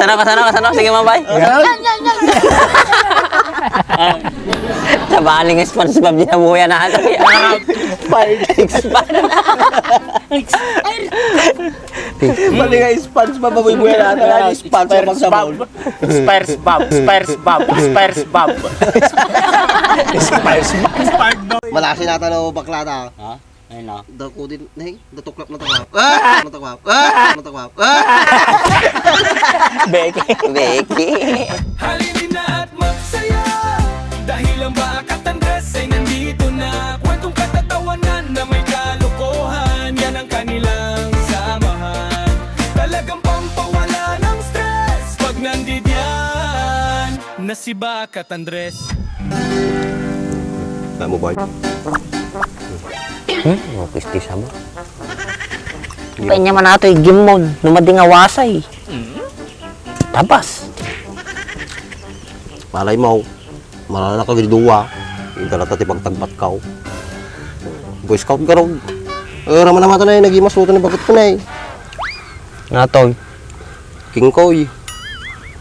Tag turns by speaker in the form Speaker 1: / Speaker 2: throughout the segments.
Speaker 1: Sana ka. Sige, mabay. Tabaling SpongeBob din ang buhay na ito.
Speaker 2: Bali nga SpongeBob ang buhay natin. SpongeBob sa bowl.
Speaker 3: SpongeBob.
Speaker 2: Malasin natin o bakla na.
Speaker 1: Ha? Ayun na.
Speaker 2: Dako din, natuklap. Natuklap.
Speaker 1: Becky.
Speaker 4: Halinin na at magsaya dahil ang Bakat Andres ay nandito na. Kwentong katatawanan na may kalokohan, yan ang kanilang samahan. Talagang pampawala ng stress pag nandidyan na si Bakat Andres.
Speaker 2: Tama mo ba?
Speaker 1: Pisti sama. Kanya man nato gimon, numading awasay. Tabas.
Speaker 2: Malay mo, malala ka giduwa. Yung kalata ti pagtagpat ka. Boy Scout ka ron. Raman naman na nagimasuto na bakit ko na eh.
Speaker 1: Natoy.
Speaker 2: King Koy.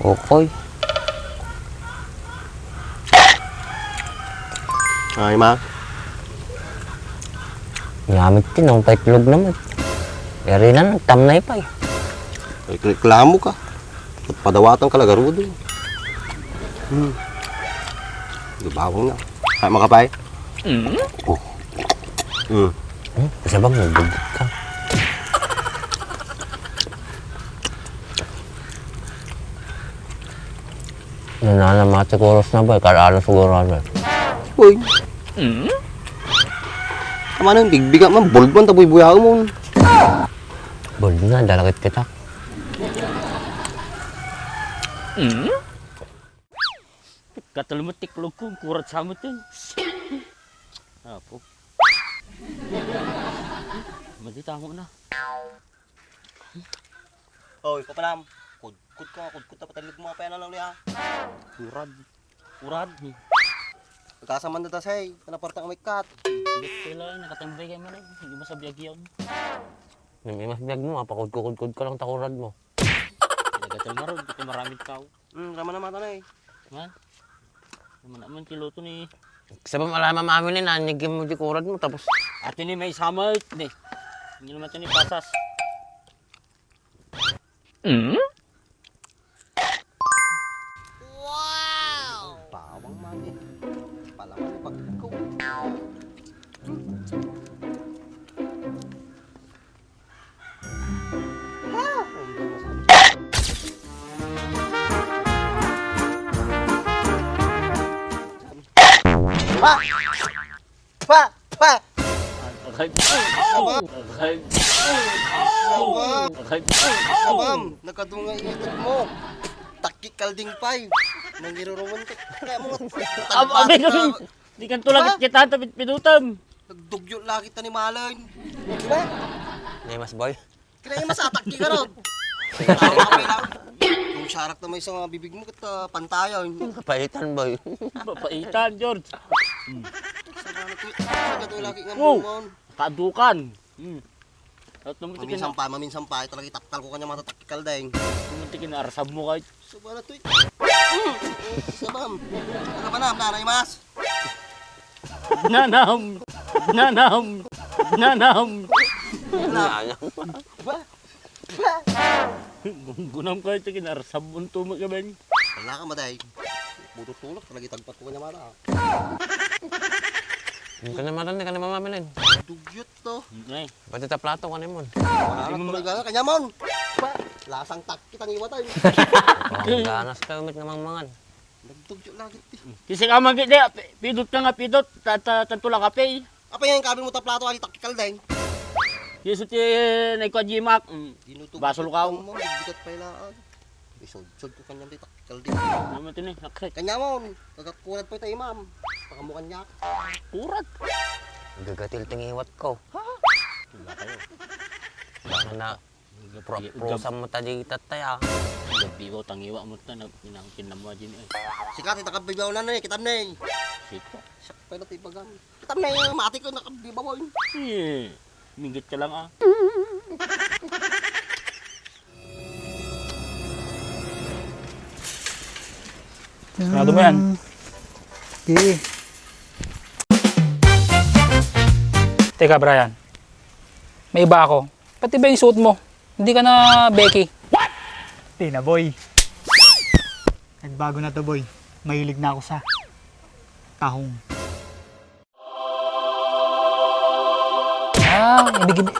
Speaker 1: Okay.
Speaker 2: Ay ma.
Speaker 1: Ngamit din ang paitlog naman. Yari na, nagtamnay pa eh.
Speaker 2: Ay reklamo ka. At padawatan ka lagarudo. Gabawang na. Ay makapay.
Speaker 1: Kasi bang nagdugot ka? Nananamat siguro na ba? Karaan siguro na.
Speaker 2: Uy. Tama na yung bigbiga man. Bold man taboy buyaw mo.
Speaker 1: Bold na, dalakit kita.
Speaker 3: Katalumot tiklog ko, kurat sa mo din. Apo. Madita mo na.
Speaker 2: Oy, papalam. Kudkut ka, kudkut na patalog mo. Paya na lang niya.
Speaker 3: Kurad.
Speaker 2: Kasaman na tasay. Panaporta ka may kat.
Speaker 3: Hindi kailangan, nakatambay kayo mo rin. Hindi masabiyag yun.
Speaker 1: May mas biyag mo, mapakudkod ka lang takurad mo.
Speaker 3: Nagatal na ron, kasi maraming tao.
Speaker 2: Rama na mata na eh.
Speaker 3: Man, naman naman kiloto ni...
Speaker 1: Kasi ba malaman mamin na nanigim mo di kurad mo tapos...
Speaker 3: Ate ni may sama it ni. Hindi naman ito ni pasas.
Speaker 2: Pawang mani. Palaman ni pagko. Pa!
Speaker 3: Okay.
Speaker 2: Sabam! Nakadungay itag mo. Takik kalding pay. Nangiruruman ka. Kaya mo
Speaker 3: Abi kami. Di kan tulad kita tapit pinutam.
Speaker 2: nagdugyo lagi ta ni Malay. Diba?
Speaker 1: Nay mas boy.
Speaker 2: Kaya yung masatakki ka ron. Kung syarak na may isang bibig mo kita pantayan.
Speaker 1: Kapaitan boy.
Speaker 3: Papaitan, George.
Speaker 2: Sagad lagi nga
Speaker 3: Wow.
Speaker 2: mo.
Speaker 3: Kadukan. At
Speaker 2: Maminsan pa. Talaga itapkal ko kanya matatakikal dahil.
Speaker 3: Namuntikin na arasab mo kahit.
Speaker 2: Suba na to eh. Sabam. Ano ba na? Nanay mas?
Speaker 3: Nanam.
Speaker 2: Ba?
Speaker 3: Gunam kahit tikin arasab mo ito magkaban.
Speaker 2: Wala ka maday. Bututulak. Talaga itagpat ko kanya mata.
Speaker 1: Hindi ka naman ka na mamamilin.
Speaker 2: Dugyot to.
Speaker 3: Ay,
Speaker 1: Pati ta plato ka na mo.
Speaker 2: Wala na tuloy ka. Kanya mon. Ba? Lasang takit ang iwatay.
Speaker 1: Ang ganas ka umit namang mangan.
Speaker 2: Nagdugyo lagi ti.
Speaker 3: kasi ka magit pidot ka nga pidot. Tantula ka pay.
Speaker 2: Apa yung kabin mo ta plato ali takikal dahil.
Speaker 3: Yeso ti naikwajimak.
Speaker 2: Dinutugtog
Speaker 3: Basol ka.
Speaker 2: mo. Bigat pa ilaan. Isod ko kanya di takikal di.
Speaker 3: Naman ito ni, nakset.
Speaker 2: Kanya mon. Kagakulat pa ito imam. Pakamukan niya.
Speaker 3: Kurat.
Speaker 1: Gagatil tingiwat ko.
Speaker 3: Wala kayo.
Speaker 1: Baka na pro-sa mo tadi tataya.
Speaker 3: Gabi ko tangiwa mo ito na pinangkin na mo dyan eh.
Speaker 2: Sikat ita kabibaw na na kitam na eh.
Speaker 3: Sito.
Speaker 2: Pero tibagan. Kitam na eh. Mati ko nakabibaw.
Speaker 3: Eh, minggit ka lang ah.
Speaker 5: Sarado mo yan.
Speaker 6: Okay.
Speaker 5: Teka, Brian. May iba ako. Pati ba yung suot mo? Hindi ka na Becky.
Speaker 6: Di na, boy. Nagbago na to, boy. Mahilig na ako sa tahong.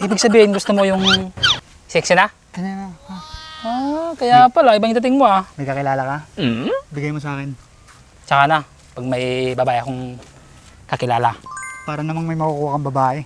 Speaker 5: Ibig sabihin gusto mo yung sexy na?
Speaker 6: Ano na?
Speaker 5: Kaya pala, ibang dating mo ah.
Speaker 6: May kakilala ka? Bigay mo sa akin.
Speaker 5: Tsaka na, pag may babae akong kakilala.
Speaker 6: Para namang may makukuha kang babae.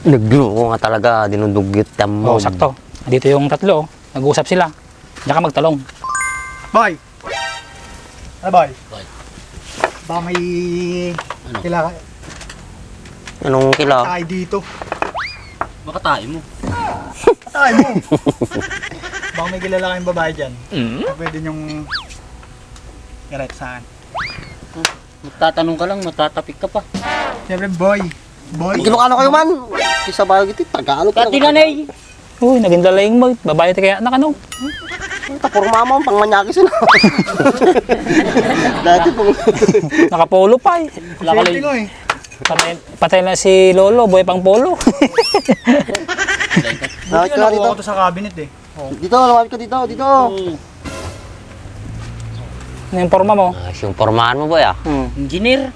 Speaker 1: Nagloko nga talaga, dinudugit mo.
Speaker 5: Oo, sakto. Dito yung tatlo, nag-uusap sila. Diyan ka magtalong.
Speaker 6: Boy! Ano, boy?
Speaker 3: Boy.
Speaker 6: Baka may kilala
Speaker 1: Anong kila?
Speaker 6: tayo dito.
Speaker 3: Makatae mo.
Speaker 6: Tayo mo! Baka may kilala kayong babae dyan. Na pwede niyong i-write sa akin.
Speaker 3: Magtatanong ka lang, matatapik ka pa.
Speaker 6: Siyempre, boy. Boy.
Speaker 2: Ilocano kayo man. Isa ba gitu, Tagalog ka.
Speaker 3: Katinanay!
Speaker 5: Uy, naging dalaing mo. Babae tayo kaya nakano.
Speaker 2: Tapor mama, pang manyaki sila. Dati pong...
Speaker 5: Nakapolo pa eh.
Speaker 6: Siyempre ko eh.
Speaker 5: Patay na si Lolo, boy pang polo.
Speaker 2: Lumapit ka dito.
Speaker 6: Nakuha ko to sa cabinet eh.
Speaker 2: Dito, lumapit ka dito, dito.
Speaker 5: Ano yung forma mo?
Speaker 1: Yung pormahan mo, boy, ah.
Speaker 3: Engineer.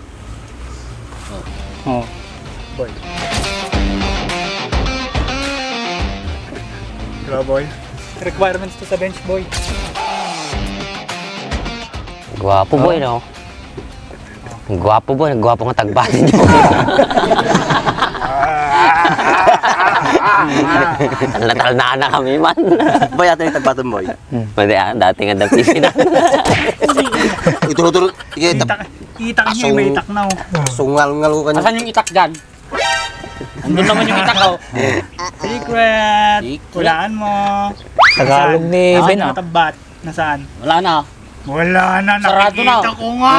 Speaker 5: Oh.
Speaker 6: Boy. Diba, boy? Requirements to sa bench, boy.
Speaker 1: Gwapo, boy, no? Gwapo, boy. Gwapo nga tagbati nyo. Natalnaan na kami, man.
Speaker 2: Boy, ate yung tagbatong boy.
Speaker 1: Pwede, dati nga dapisi na.
Speaker 2: Ituro-turo. Sige,
Speaker 6: Itak niya, may itak na oh.
Speaker 2: sungal-ngal ko kanya.
Speaker 3: Asan yung itak dyan? Andun naman yung itak oh.
Speaker 6: Secret!
Speaker 3: Secret.
Speaker 6: Hulaan mo.
Speaker 5: Tagalog ni Ben ah.
Speaker 6: Matabat. Nasaan?
Speaker 3: Wala na.
Speaker 6: Wala na,
Speaker 3: Sarado na.
Speaker 6: nakikita ko nga.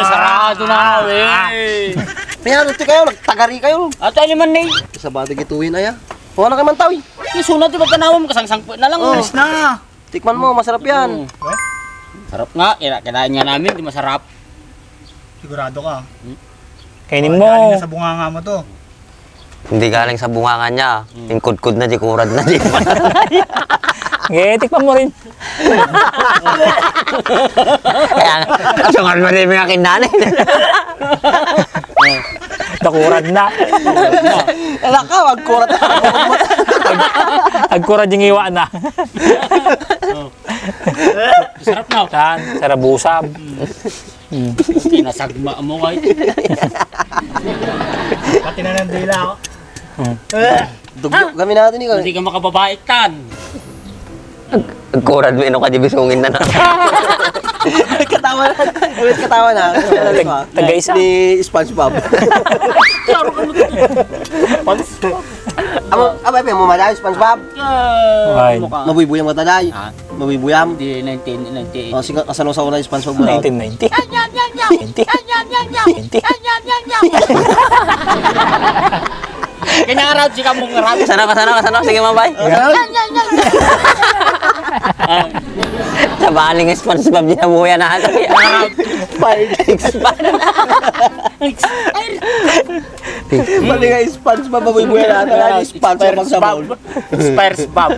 Speaker 3: Sarado na. Eh.
Speaker 2: Kaya ano kayo, nagtagari kayo.
Speaker 3: Ato ay naman eh.
Speaker 2: Sa bata gituin ay ah. Huwag na kayo man tao eh.
Speaker 3: Yung sunod di ba tanawam kasangsang na lang.
Speaker 6: Alis na.
Speaker 2: Tikman mo, masarap yan.
Speaker 3: Sarap nga. Kinain nga namin. Di masarap.
Speaker 6: Sigurado ka.
Speaker 5: Kainin
Speaker 6: Galing
Speaker 5: mo.
Speaker 6: na sa bunganga mo to.
Speaker 1: Hindi galing sa bungangan niya. Yung kudkud na, di kurad na, di pa.
Speaker 5: Tikman mo rin.
Speaker 1: Kaya, sungal mo rin yung aking nanay.
Speaker 5: Nakurad na.
Speaker 2: Ala ka, wag kurat.
Speaker 5: Agkurad yung iwa na.
Speaker 3: Sarap na.
Speaker 5: Saan? Sarabusab.
Speaker 3: Pinasagma mo kahit.
Speaker 6: Pati na ng dila ako.
Speaker 2: Dugyo kami natin ikaw.
Speaker 3: Hindi ka makababait tan.
Speaker 1: Kurad mo, ino ka di bisungin na na.
Speaker 2: Katawa na. Ulit katawa na.
Speaker 5: Tagay-isa.
Speaker 2: Ni SpongeBob. Abay, mo maday, SpongeBob.
Speaker 5: Ay.
Speaker 2: Mabuyang mataday.
Speaker 3: Ha?
Speaker 2: Mabuyang.
Speaker 3: Di 1998.
Speaker 2: O, sige, kasano sa una yung SpongeBob mo.
Speaker 5: 1990. 20.
Speaker 3: Kanya araw, chika mong araw.
Speaker 1: Kasano. Sige, mabay. Sa baling SpongeBob, dinabuya na ito.
Speaker 2: Mali nga SpongeBob, mabuyang natin. SpongeBob ang sabon.
Speaker 3: SpongeBob.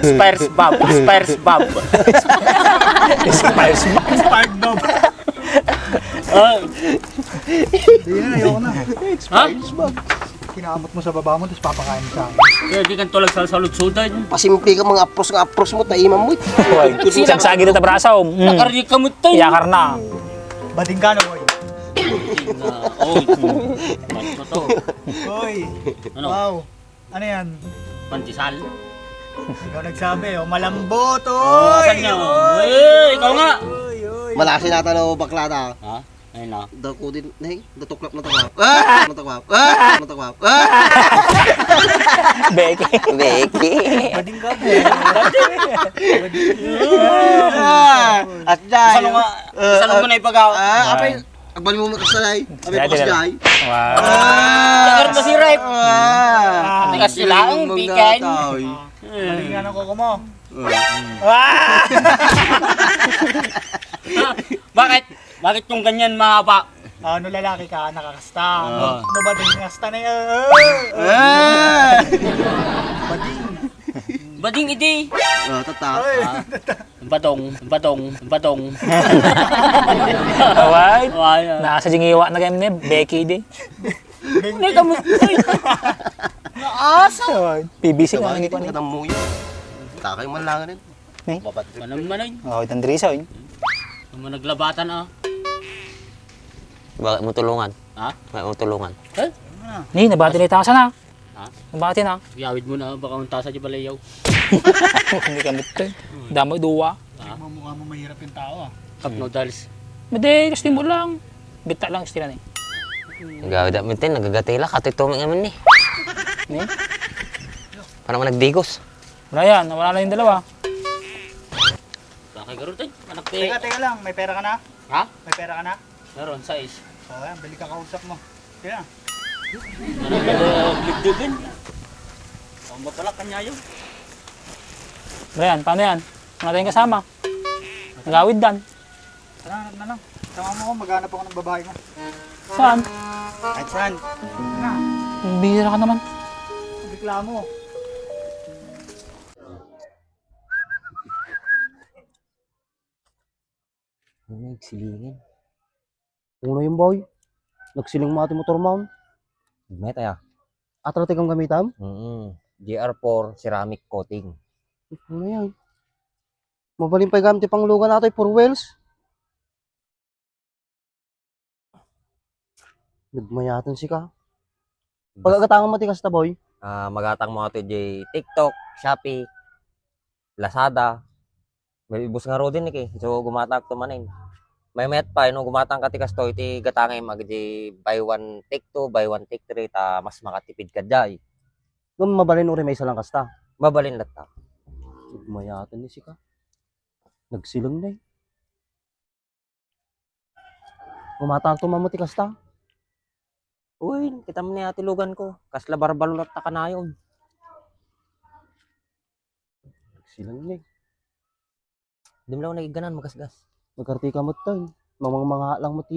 Speaker 6: Spark dog. Sige na, ayoko na.
Speaker 3: Ha?
Speaker 6: Kinaamot mo sa baba mo, tapos papakain mo sa akin.
Speaker 3: Kaya di kang tulag sa salud-sudan.
Speaker 2: Pasimpi ka mga apros mo, taiman mo.
Speaker 5: Sagsagi na tabrasaw.
Speaker 3: Nakari ka mo tayo.
Speaker 5: Iyakar na.
Speaker 6: Bading ka na, boy.
Speaker 3: Oh, ito to.
Speaker 6: Boy.
Speaker 3: Ano?
Speaker 6: Wow. Ano yan?
Speaker 3: Pantisal.
Speaker 6: Ikaw nagsabi, oh, malambot,
Speaker 3: Oh,
Speaker 6: oy!
Speaker 3: saan niya? Eh, ikaw nga.
Speaker 2: Malasin natin o baklata.
Speaker 3: Ha? Ayun na.
Speaker 2: Dako din, hey, datuklap na takwap. Na takwap.
Speaker 5: Becky.
Speaker 1: Becky.
Speaker 6: Bading ka, boy.
Speaker 2: At jay.
Speaker 3: Saan mo na ipagaw?
Speaker 2: Apay, agbali mo makasalay. Apay
Speaker 5: Dati
Speaker 2: pakas
Speaker 5: na.
Speaker 2: jay.
Speaker 5: Wow.
Speaker 3: Sakar pa si Rep. Tigas sila ang pikan.
Speaker 6: Bading ka ng koko mo.
Speaker 3: Bakit? Bakit yung ganyan mahaba?
Speaker 6: Ano lalaki ka, nakakasta.
Speaker 3: Oo.
Speaker 6: No ba din nakasta na yun? Bading.
Speaker 3: Bading iti.
Speaker 2: Tata.
Speaker 3: Batong.
Speaker 5: Alright.
Speaker 3: Ay,
Speaker 5: Nasa jingiwa na game ni Becky di.
Speaker 3: May kamot. Naasa.
Speaker 5: PBC na
Speaker 2: Sabagay,
Speaker 5: nangit ko ni.
Speaker 2: katang mo yun. Takay man lang rin.
Speaker 5: Eh?
Speaker 2: Babat.
Speaker 3: Manay.
Speaker 5: Oh, Tandrisa yun.
Speaker 3: Naman naglabatan ah.
Speaker 1: Bakit mo tulungan?
Speaker 3: Ha?
Speaker 1: Bakit mo tulungan?
Speaker 3: Eh?
Speaker 5: Ni, nabati na itasa na.
Speaker 3: Ha?
Speaker 5: Nabati na.
Speaker 3: Yawid mo na baka unta sa balayaw.
Speaker 5: Hindi ka mito eh. Damo duwa.
Speaker 6: Mukha mo mahirap yung tao ah.
Speaker 3: Cup noodles.
Speaker 5: Madi, gusto mo lang. Bita lang gusto na eh.
Speaker 1: Gawid at mintin, nagagatila, katituming naman ni.
Speaker 5: Ni?
Speaker 1: Parang nagdigos.
Speaker 5: Brian, nawala na yung dalawa.
Speaker 3: Sakay garo tayo. Anak te.
Speaker 6: Teka lang, may pera ka na?
Speaker 3: Ha?
Speaker 6: May pera ka na?
Speaker 3: Meron, size.
Speaker 6: Oo, yan, bili ka kausap mo. Kaya,
Speaker 3: Ligdugin. Ang pala kanya yun.
Speaker 5: Brian, paano yan? Wala tayong kasama. Nagawid dan.
Speaker 6: tara na lang. Sama mo ko, maghanap ako ng babae mo.
Speaker 5: Saan?
Speaker 6: Kahit saan? Na,
Speaker 5: Bihira ka naman.
Speaker 6: bigla mo.
Speaker 1: Nagsilingin.
Speaker 2: Uno yung boy. Nagsiling mo ating motor mount.
Speaker 1: Meta ya.
Speaker 2: Atratik ang gamitam.
Speaker 1: GR4 ceramic coating.
Speaker 2: Ano yan? Mabaling pa gamit pang lugan natin for wheels. Nagmayatan si ka. Pagkakatangan matikas ta boy.
Speaker 1: Magatang mo ato di TikTok, Shopee, Lazada. May ibus nga ro din eh. So gumatag to manin. May met pa no gumatang katikas to iti gatangay mag di buy one take two, buy one take three ta mas makatipid ka jay.
Speaker 2: Gum mabalin uri may isa lang kasta.
Speaker 1: Babalin latta.
Speaker 2: Nagmayatan ni si ka. Nagsilang na eh. Gumatang to mamuti kasta.
Speaker 1: Uy, kita mo ni ati lugan ko. Kasla barbalot ta kanayon.
Speaker 2: Nagsilang na eh.
Speaker 1: Di mo lang nagiganan magasgas.
Speaker 2: Nagkartika mo tayo. Mga lang mo ti